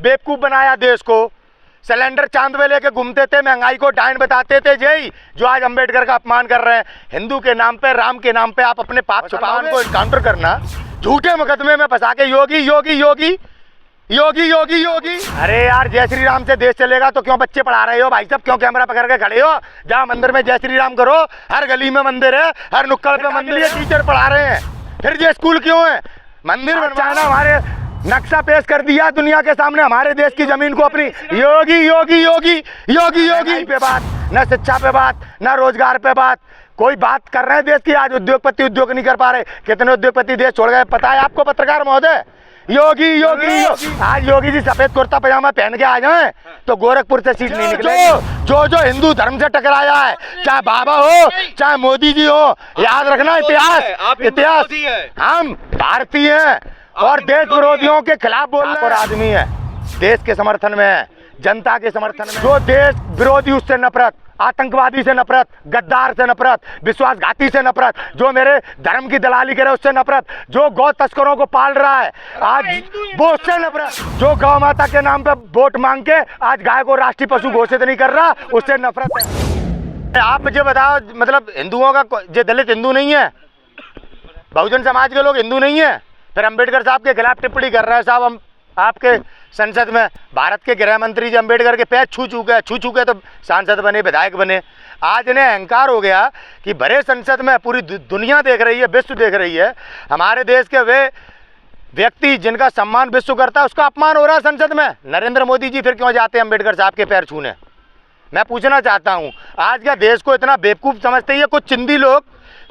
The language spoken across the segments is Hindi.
बेवकूफ बनाया देश को। सिलेंडर चांद में लेके घूमते थे, महंगाई को डायन बताते थे, यही जो आज अंबेडकर का अपमान कर रहे हैं। हिंदू के नाम पे, राम के नाम पे आप अपने पाप छुपाओगे को इनकाउंटर करना, झूठे मुकदमे में फंसा के योगी योगी योगी योगी योगी योगी। अरे यार, जय श्री राम से देश चलेगा तो क्यों बच्चे पढ़ा रहे हो भाई साहब? क्यों कैमरा पकड़ के खड़े हो? जहाँ मंदिर में जय श्री राम करो, हर गली में मंदिर है, हर नुक्कड़ पे मंदिर है, टीचर पढ़ा रहे हैं, फिर ये स्कूल क्यों है? मंदिर बनवाना, हमारे नक्शा पेश कर दिया दुनिया के सामने, हमारे देश की जमीन को अपनी। योगी योगी योगी योगी योगी पे बात, न शिक्षा पे बात, न रोजगार पे बात, कोई बात कर रहे हैं देश की। आज उद्योगपति उद्योग नहीं कर पा रहे, कितने उद्योगपति देश छोड़ गए पता है आपको पत्रकार महोदय? योगी योगी योगी। आज योगी जी सफेद कुर्ता पजामा पहन के आ जाए तो गोरखपुर से सीट नहीं निकले। जो हिंदू धर्म से टकराया है, चाहे बाबा हो चाहे मोदी जी हो, याद रखना इतिहास हम भारतीय हैं और देश विरोधियों के खिलाफ बोल रहे हैं। आदमी है देश के समर्थन में है, जनता के समर्थन में। जो देश विरोधी उससे नफरत, आतंकवादी से नफरत, गद्दार से नफरत, विश्वासघाती से नफरत, जो मेरे धर्म की दलाली करे उससे नफरत, जो गौ तस्करों को पाल रहा है आज वो उससे नफरत, जो गौ माता के नाम पे वोट मांग के आज गाय को राष्ट्रीय पशु घोषित नहीं कर रहा उससे नफरत है। आप मुझे बताओ, मतलब हिंदुओं का जो दलित हिंदू नहीं है, बहुजन समाज के लोग हिंदू नहीं है, फिर अंबेडकर साहब के खिलाफ टिप्पणी कर रहे हैं। साहब हम आपके संसद में भारत के गृह मंत्री जी अंबेडकर के पैर छू चुके तो सांसद बने, विधायक बने। आज इन्हें अहंकार हो गया कि भरे संसद में पूरी दुनिया देख रही है, विश्व देख रही है, हमारे देश के वे व्यक्ति जिनका सम्मान विश्व करता है उसका अपमान हो रहा है संसद में। नरेंद्र मोदी जी फिर क्यों जाते हैं अंबेडकर साहब के पैर छूने? मैं पूछना चाहता हूँ, आज क्या देश को इतना बेवकूफ़ समझते हैं कुछ चिंदी लोग?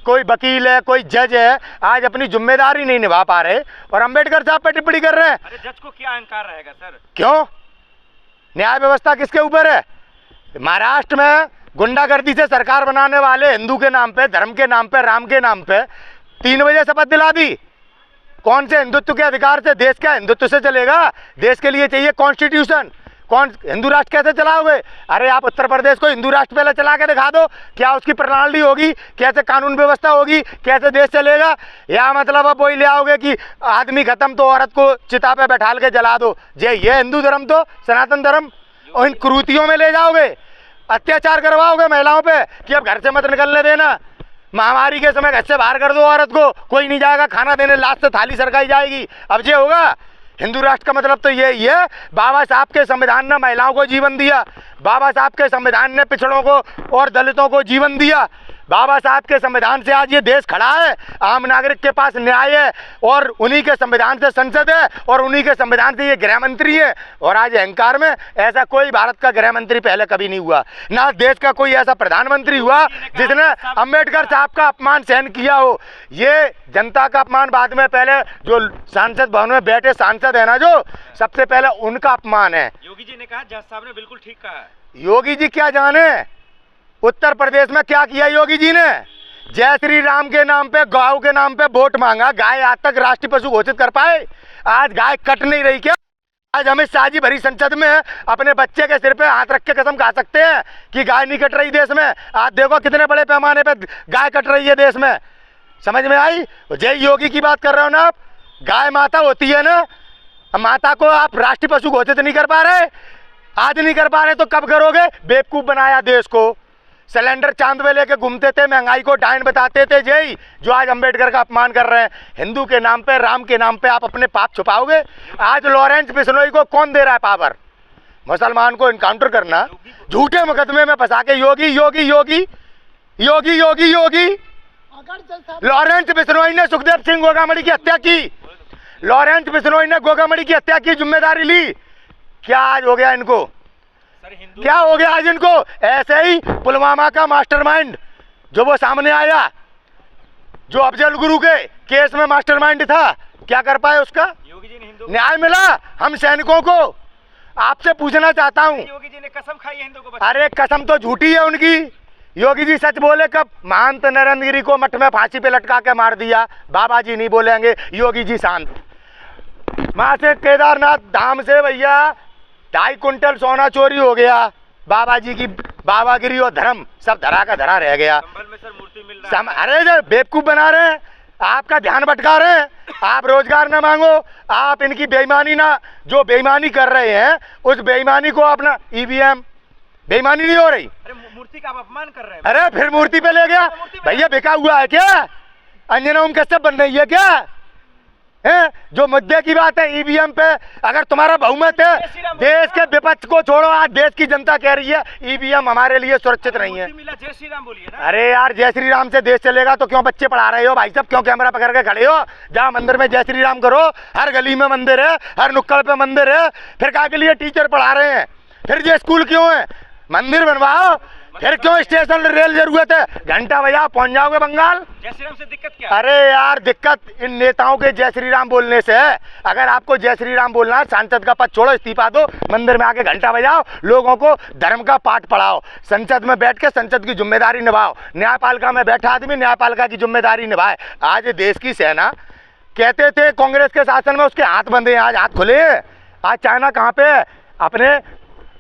कोई वकील है, कोई जज है, आज अपनी जिम्मेदारी नहीं निभा पा रहे और अंबेडकर साहब पे टिप्पणी कर रहे हैं। अरे जज को क्या अहंकार रहेगा सर? क्यों? न्याय व्यवस्था किसके ऊपर है? महाराष्ट्र में गुंडागर्दी से सरकार बनाने वाले हिंदू के नाम पे, धर्म के नाम पे, राम के नाम पे 3 बजे शपथ दिला दी। कौन से हिंदुत्व के अधिकार से? देश क्या हिंदुत्व से चलेगा? देश के लिए चाहिए कॉन्स्टिट्यूशन। कौन हिंदू राष्ट्र कैसे चलाओगे? अरे आप उत्तर प्रदेश को हिंदू राष्ट्र पहले चला के दिखा दो, क्या उसकी प्रणाली होगी, कैसे कानून व्यवस्था होगी, कैसे देश चलेगा? या मतलब अब वही ले आओगे कि आदमी खत्म तो औरत को चिता पे बैठाल के जला दो, ये हिंदू धर्म तो सनातन धर्म, और इन कुरीतियों में ले जाओगे, अत्याचार करवाओगे महिलाओं पे कि अब घर से मत निकलने देना, महामारी के समय घर से बाहर कर दो औरत को, कोई नहीं जाएगा खाना देने, लास्ट से थाली सरकाई जाएगी। अब ये होगा? हिंदू राष्ट्र का मतलब तो यही है। बाबा साहब के संविधान ने महिलाओं को जीवन दिया, बाबा साहब के संविधान ने पिछड़ों को और दलितों को जीवन दिया, बाबा साहब के संविधान से आज ये देश खड़ा है, आम नागरिक के पास न्याय है और उन्हीं के संविधान से संसद है और उन्हीं के संविधान से ये गृह मंत्री है। और आज अहंकार में ऐसा कोई भारत का गृह मंत्री पहले कभी नहीं हुआ, ना देश का कोई ऐसा प्रधानमंत्री हुआ जिसने अंबेडकर साहब का अपमान सहन किया हो। ये जनता का अपमान बाद में, पहले जो सांसद भवन में बैठे सांसद है ना, जो सबसे पहले उनका अपमान है। योगी जी ने कहा, जज साहब ने बिल्कुल ठीक कहा है। योगी जी क्या जाने उत्तर प्रदेश में क्या किया योगी जी ने? जय श्री राम के नाम पे, गौ के नाम पे वोट मांगा, गाय आज तक राष्ट्रीय पशु घोषित कर पाए? आज गाय कट नहीं रही क्या? आज अमित शाह जी भरी संसद में अपने बच्चे के सिर पे हाथ रख के कसम खा सकते हैं कि गाय नहीं कट रही देश में? आज देखो कितने बड़े पैमाने पे गाय कट रही है देश में। समझ में आई? जय योगी की बात कर रहे हो ना आप? गाय माता होती है ना, माता को आप राष्ट्रीय पशु घोषित नहीं कर पा रहे, आज नहीं कर पा रहे तो कब करोगे? बेवकूफ बनाया देश को। सिलेंडर चांद में लेके घूमते थे, महंगाई को डायन बताते थे, यही जो आज अंबेडकर का अपमान कर रहे हैं। हिंदू के नाम पे, राम के नाम पे आप अपने पाप छुपाओगे? आज लॉरेंस बिश्नोई को कौन दे रहा है पावर? मुसलमान को इनकाउंटर करना, झूठे मुकदमे में फंसा के योगी योगी योगी योगी योगी योगी। लॉरेंस बिश्नोई ने सुखदेव सिंह गोगामड़ी की हत्या की, लॉरेंस बिश्नोई ने गोगामड़ी की हत्या की जिम्मेदारी ली। क्या आज हो गया इनको? क्या हो गया आज इनको? ऐसे ही पुलवामा का मास्टरमाइंड जो वो सामने आया, जो अफजल गुरु के केस में मास्टरमाइंड था, क्या कर पाए उसका? योगी जी ने न्याय मिला हम सैनिकों को? आपसे पूछना चाहता हूँ, योगी जी ने कसम खाई है हिंदू को? अरे कसम तो झूठी है उनकी। योगी जी सच बोले कब? महंत नरेंद्र गिरी को मठ में फांसी पे लटका के मार दिया, बाबा जी नहीं बोलेंगे, योगी जी शांत। वहां से केदारनाथ धाम से भैया 2.5 कुंटल सोना चोरी हो गया, बाबा जी की बाबागिरी और धर्म सब धरा का धरा रह गया। संभल में सर मूर्ति मिल रहा है। अरे बेवकूफ बना रहे हैं। आपका ध्यान भटका रहे हैं। आप रोजगार ना मांगो, आप इनकी बेईमानी ना, जो बेईमानी कर रहे हैं उस बेईमानी को अपना ईवीएम बेईमानी नहीं हो रही। अरे मूर्ति का आप अपमान कर रहे हैं। अरे फिर मूर्ति पे ले गया भैया, बिका हुआ है क्या? अंजना ओम कश्यप बन रही है क्या? है जो मुद्दे की बात है ईवीएम पे, अगर तुम्हारा बहुमत है, देश के विपक्ष को छोड़ो, आज देश की जनता कह रही है ईवीएम हमारे लिए सुरक्षित नहीं है। जय श्री राम बोलिए ना। अरे यार जय श्री राम से देश चलेगा तो क्यों बच्चे पढ़ा रहे हो भाई साहब? क्यों कैमरा पकड़ के खड़े हो? जहाँ मंदिर में जय श्री राम करो, हर गली में मंदिर है, हर नुक्कड़ पे मंदिर है, फिर क्या के लिए टीचर पढ़ा रहे हैं? फिर ये स्कूल क्यों है? मंदिर बनवाओ, फिर क्यों स्टेशन रेल जरूरत है? घंटा बजाओ, पहुंच जाओगे बंगाल। जय श्री राम से दिक्कत क्या है? अरे यार दिक्कत इन नेताओं के जय श्री राम बोलने से है। अगर आपको जय श्री राम बोलना है, सांसद का पद छोड़ो, इस्तीफा दो, मंदिर में आके घंटा बजाओ, लोगों को धर्म का पाठ पढ़ाओ, संसद में बैठ के संसद की जिम्मेदारी निभाओ, न्यायपालिका में बैठा आदमी न्यायपालिका की जिम्मेदारी निभाए। आज देश की सेना, कहते थे कांग्रेस के शासन में उसके हाथ बंधे हैं, आज हाथ खुले हैं। आज चाइना कहाँ पे है?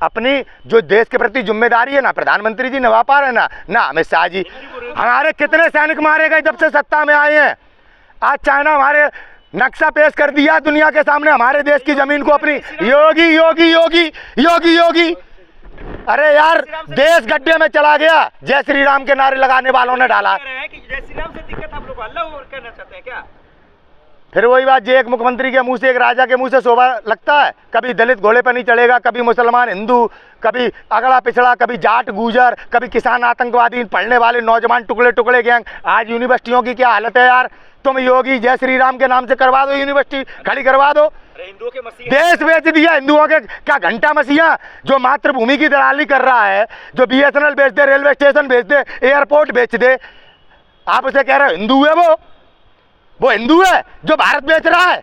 अपनी जो देश के प्रति जिम्मेदारी है ना प्रधानमंत्री जी निभा पा रहे ना अमित शाह जी। हमारे कितने सैनिक मारे गए जब से सत्ता में आए हैं। आज चाइना हमारे नक्शा पेश कर दिया दुनिया के सामने, हमारे देश की जमीन को अपनी। योगी योगी योगी योगी योगी, अरे यार देश गड्ढे में चला गया। जय श्री राम के नारे लगाने वालों ने डाला। जय श्री राम से दिक्कत आप लोग अल्लाह करना चाहते हैं क्या? फिर वही बात, जे एक मुख्यमंत्री के मुंह से, एक राजा के मुंह से शोभा लगता है? कभी दलित घोड़े पर नहीं चढ़ेगा, कभी मुसलमान हिंदू, कभी अगड़ा पिछड़ा, कभी जाट गुजर, कभी किसान आतंकवादी, पढ़ने वाले नौजवान टुकड़े टुकड़े गैंग। आज यूनिवर्सिटियों की क्या हालत है यार? तुम योगी जय श्री राम के नाम से करवा दो, यूनिवर्सिटी खड़ी करवा दो। हिंदुओं के मसीहा देश बेच दिया हिंदुओं के, क्या घंटा मसीहा जो मातृभूमि की दलाली कर रहा है, जो BSNL बेच दे, रेलवे स्टेशन बेच दे, एयरपोर्ट बेच दे, आप उसे कह रहे हो हिंदू है? वो हिंदू है जो भारत बेच रहा है?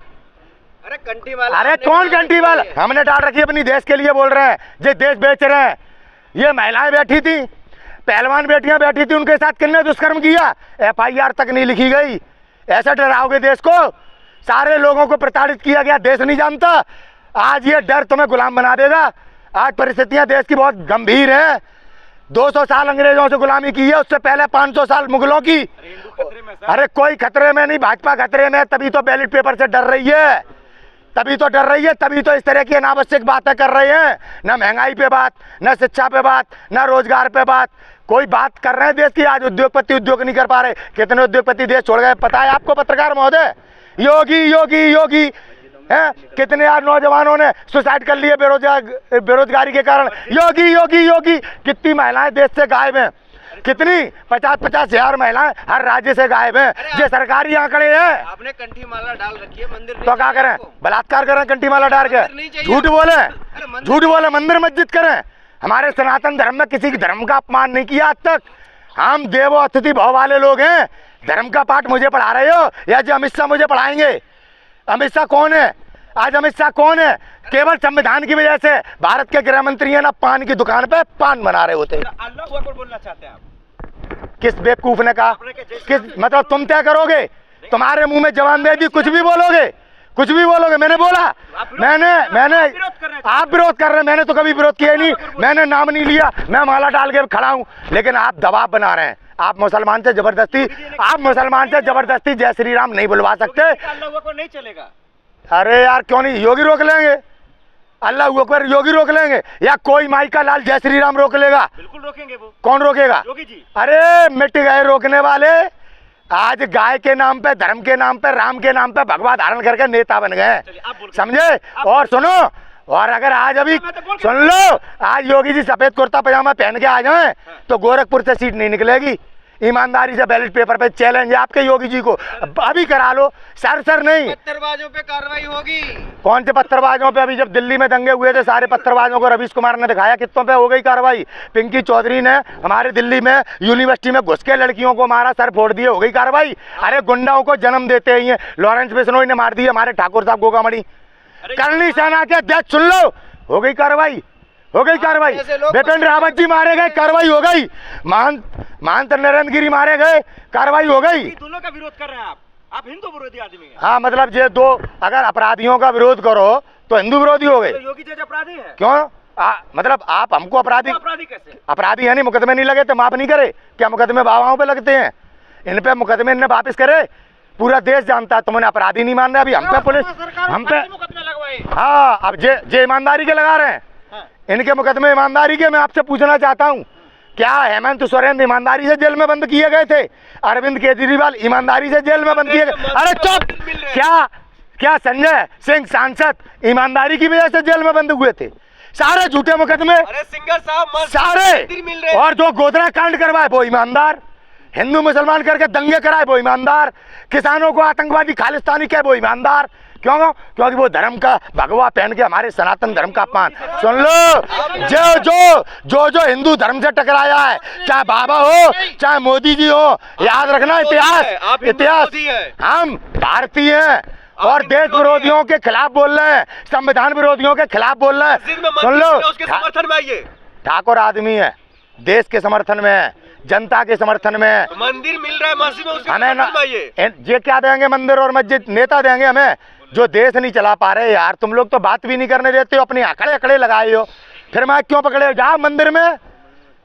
अरे कंठी वाला, अरे कौन कंठी वाला? हमने डाल रखी अपनी देश के लिए बोल रहे हैं, जो देश बेच रहे हैं। ये महिलाएं बैठी थी, पहलवान बेटियां बैठी थी, उनके साथ किसने दुष्कर्म किया? FIR तक नहीं लिखी गई। ऐसा डराओगे देश को? सारे लोगों को प्रताड़ित किया गया, देश नहीं जानता। आज ये डर तुम्हें गुलाम बना देगा। आज परिस्थितियां देश की बहुत गंभीर है। 200 साल अंग्रेजों से गुलामी की है, उससे पहले 500 साल मुगलों की। अरे कोई खतरे में नहीं, भाजपा खतरे में, तभी तो बैलेट पेपर से डर रही है, तभी तो डर रही है, तभी तो इस तरह की अनावश्यक बातें कर रहे हैं। ना महंगाई पे बात, ना शिक्षा पे बात, ना रोजगार पे बात, कोई बात कर रहे हैं देश की। आज उद्योगपति उद्योग नहीं कर पा रहे। कितने उद्योगपति देश छोड़ गए पता है आपको पत्रकार महोदय? योगी योगी योगी है। कितने आज नौजवानों ने सुसाइड कर लिए बेरोजगारी के कारण। योगी योगी योगी, कितनी महिलाएं देश से गायब हैं? कितनी 50-50 हजार महिलाएं हर राज्य से गायब हैं। ये सरकारी आंकड़े हैं। आपने कंठी माला डाल रखी है, मंदिर तो क्या करें? बलात्कार करें कंठी माला डाल के? झूठ बोले, झूठ बोले, मंदिर मस्जिद करें? हमारे सनातन धर्म में किसी धर्म का अपमान नहीं किया आज तक। हम देवो अतिथि भाव वाले लोग हैं। धर्म का पाठ मुझे पढ़ा रहे हो या जो अमित शाह मुझे पढ़ाएंगे? अमित शाह कौन है? आज अमित शाह कौन है? केवल संविधान की वजह से भारत के गृह मंत्री है ना, पान की दुकान पे पान बना रहे होते। अल्लाह अकबर बोलना चाहते हैं आप? किस बेवकूफ ने कहा? किस मतलब तुम तय करोगे? तुम्हारे मुंह में जवान दे दी, कुछ भी बोलोगे, कुछ भी बोलोगे। मैंने बोला, मैंने आप विरोध कर रहे हैं, मैंने तो कभी विरोध किया नहीं, मैंने नाम नहीं लिया, मैं माला डाल के खड़ा हूं। लेकिन आप दबाव बना रहे हैं। आप मुसलमान से जबरदस्ती जय श्री राम नहीं बुलवा सकते। अल्लाह अकबर नहीं चलेगा। अरे यार क्यों नहीं? योगी रोक लेंगे, अल्लाह अकबर योगी रोक लेंगे, या कोई माई का लाल जय श्री राम रोक लेगा? बिल्कुल रोकेंगे। वो कौन रोकेगा? योगी जी। अरे मिट गए रोकने वाले। आज गाय के नाम पे, धर्म के नाम पे, राम के नाम पे भगवा धारण करके नेता बन गए, समझे? और सुनो, और अगर आज अभी सुन लो, आज योगी जी सफेद कुर्ता पजामा पहन के आ जाएं तो गोरखपुर से सीट नहीं निकलेगी। ईमानदारी से बैलेट पेपर पे चैलेंज है आपके योगी जी को, अभी करा लो। सर नहीं, पत्थरबाजों पे कार्रवाई होगी। कौन से पत्थरबाजों पे? अभी जब दिल्ली में दंगे हुए थे, सारे पत्थरबाजों को रवीश कुमार ने दिखाया, कितनों पे हो गई कार्रवाई? पिंकी चौधरी ने हमारे दिल्ली में यूनिवर्सिटी में घुस के लड़कियों को मारा, सर फोड़ दिए, हो गई कार्रवाई। अरे गुंडाओं को जन्म देते ही लॉरेंस बिश्नोई ने मार दिए हमारे ठाकुर साहब गोगामड़ी। करनी सेना के अध्यक्ष सुन लो, हो गई कार्रवाई, हो गई कार्रवाई। बिपिन रावत जी मारे गए, कार्रवाई हो गई। महंत नरेंद्र गिरी मारे गए, कार्रवाई हो गई। दोनों का विरोध कर रहे हैं आप हिंदू विरोधी आदमी हैं। हाँ मतलब ये दो, अगर अपराधियों का विरोध करो तो हिंदू विरोधी हो गए। तो योगी जैसे अपराधी है? क्यों? मतलब आप हमको अपराधी कैसे? अपराधी है नहीं, मुकदमे नहीं लगे तो माफ नहीं करे क्या? मुकदमे बाबाओं पे लगते हैं, इन पे मुकदमे इनने वापिस करे। पूरा देश जानता है। तुमने अपराधी नहीं मान रहे अभी हम पे पुलिस हम पे। मुकदमे लगवाए। हाँ, अब जे ईमानदारी के लगा रहे हैं, इनके मुकदमे ईमानदारी के। मैं आपसे पूछना चाहता हूँ, क्या हेमंत सोरेन ईमानदारी से जेल में बंद किए गए थे? अरविंद केजरीवाल ईमानदारी से जेल में बंद किए गए? अरे चुप! क्या संजय सिंह सांसद ईमानदारी की वजह से जेल में बंद हुए थे? सारे झूठे मुकदमे, अरे सिंगर साहब सारे। मिल रहे। और जो गोधरा कांड करवाए वो ईमानदार, हिंदू मुसलमान करके दंगे कराए वो ईमानदार, किसानों को आतंकवादी खालिस्तानी कहे वो ईमानदार। क्यों? क्योंकि वो धर्म का भगवा पहन के हमारे सनातन धर्म का अपमान। सुन लो, जो हिंदू धर्म से टकराया है, चाहे बाबा हो चाहे मोदी जी हो, याद रखना इतिहास हम भारतीय हैं और देश विरोधियों के खिलाफ बोल रहे हैं, संविधान विरोधियों के खिलाफ बोल रहे हैं। सुन लो, उसके समर्थन में आइए। ठाकुर आदमी है, देश के समर्थन में है, जनता के समर्थन में है। मंदिर मिल रहा है, मस्जिद में उसके हमें समर्थन में आइए। ये क्या देंगे? मंदिर और मस्जिद नेता देंगे हमें, जो देश नहीं चला पा रहे। यार तुम लोग तो बात भी नहीं करने देते हो, अपने अकड़े अकड़े लगाए हो। फिर मैं क्यों पकड़े हो? जाओ मंदिर में,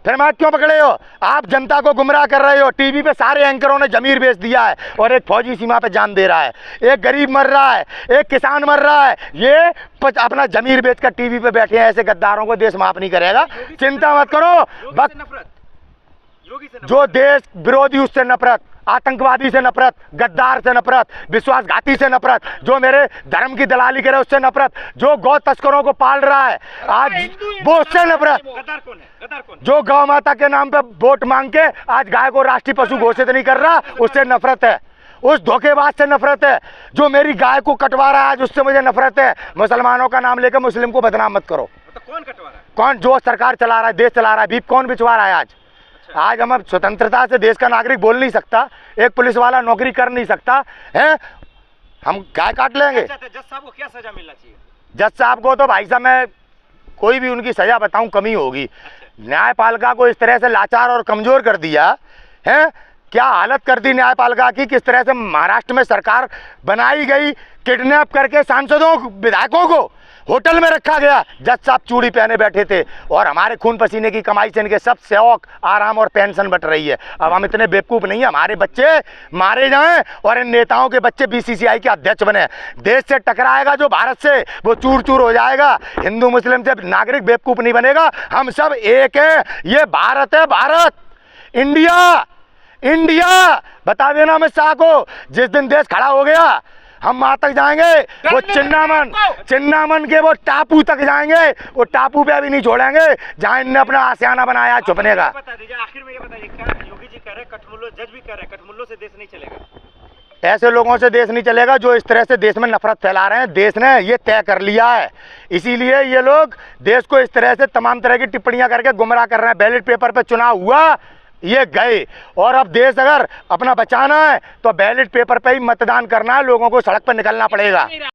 फिर मैं क्यों पकड़े हो? आप जनता को गुमराह कर रहे हो। टीवी पे सारे एंकरों ने जमीर बेच दिया है और एक फौजी सीमा पे जान दे रहा है, एक गरीब मर रहा है, एक किसान मर रहा है। ये अपना जमीर बेच कर टीवी पे बैठे हैं। ऐसे गद्दारों को देश माफ नहीं करेगा, चिंता मत करो। बस जो देश विरोधी उससे नफरत, आतंकवादी से नफरत, गद्दार से नफरत, विश्वासघाती से नफरत, जो मेरे धर्म की दलाली करे उससे नफरत, जो गौ तस्करों को पाल रहा है आज वो उससे नफरत, गद्दार कौन है? गद्दार कौन है? जो गौ माता के नाम पे वोट मांग के आज गाय को राष्ट्रीय पशु घोषित नहीं कर रहा, उससे नफरत है। उस धोखेबाज से नफरत है। जो मेरी गाय को कटवा रहा है आज, उससे मुझे नफरत है। मुसलमानों का नाम लेकर मुस्लिम को बदनाम मत करो। तो कौन कटवा रहा है? कौन? जो सरकार चला रहा है, देश चला रहा है, बीप कौन बिचवा रहा है आज हम अब स्वतंत्रता से देश का नागरिक बोल नहीं सकता, एक पुलिस वाला नौकरी कर नहीं सकता है, हम गाय काट लेंगे? जज साहब को क्या सजा मिलना चाहिए? जज साहब को तो भाई साहब मैं कोई भी उनकी सजा बताऊं कमी होगी। न्यायपालिका को इस तरह से लाचार और कमजोर कर दिया है, क्या हालत कर दी न्यायपालिका की। किस तरह से महाराष्ट्र में सरकार बनाई गई, किडनैप करके सांसदों विधायकों को होटल में रखा गया। जज साहब चूड़ी पहने बैठे थे और हमारे खून पसीने की कमाई से इनके सब शौक, आराम और पेंशन बट रही है। अब हम इतने बेवकूफ़ नहीं है हमारे बच्चे मारे जाएं और इन नेताओं के बच्चे बीसीसीआई के अध्यक्ष बने। देश से टकराएगा जो भारत से, वो चूर चूर हो जाएगा। हिंदू मुस्लिम से नागरिक बेवकूफ़ नहीं बनेगा, हम सब एक हैं। ये भारत है, भारत, इंडिया, इंडिया। बता देना अमित शाह को, जिस दिन देश खड़ा हो गया हम वहां तक जाएंगे, वो चिन्नामन के वो टापू तक जाएंगे। वो टापू पे अभी नहीं छोड़ेंगे जहां इनने अपना आशियाना बनाया छुपने का। बता दीजिए आखिर में, ये बताइए, क्या योगी जी कह रहे हैं कठमुल्लो, जज भी कह रहे हैं कठमुल्लो से देश नहीं चलेगा? ऐसे लोगों से देश नहीं चलेगा जो इस तरह से देश में नफरत फैला रहे हैं। देश ने ये तय कर लिया है, इसीलिए ये लोग देश को इस तरह से तमाम तरह की टिप्पणियां करके गुमराह कर रहे हैं। बैलेट पेपर पे चुनाव हुआ, ये गए, और अब देश अगर अपना बचाना है तो बैलेट पेपर पे ही मतदान करना है। लोगों को सड़क पर निकलना पड़ेगा।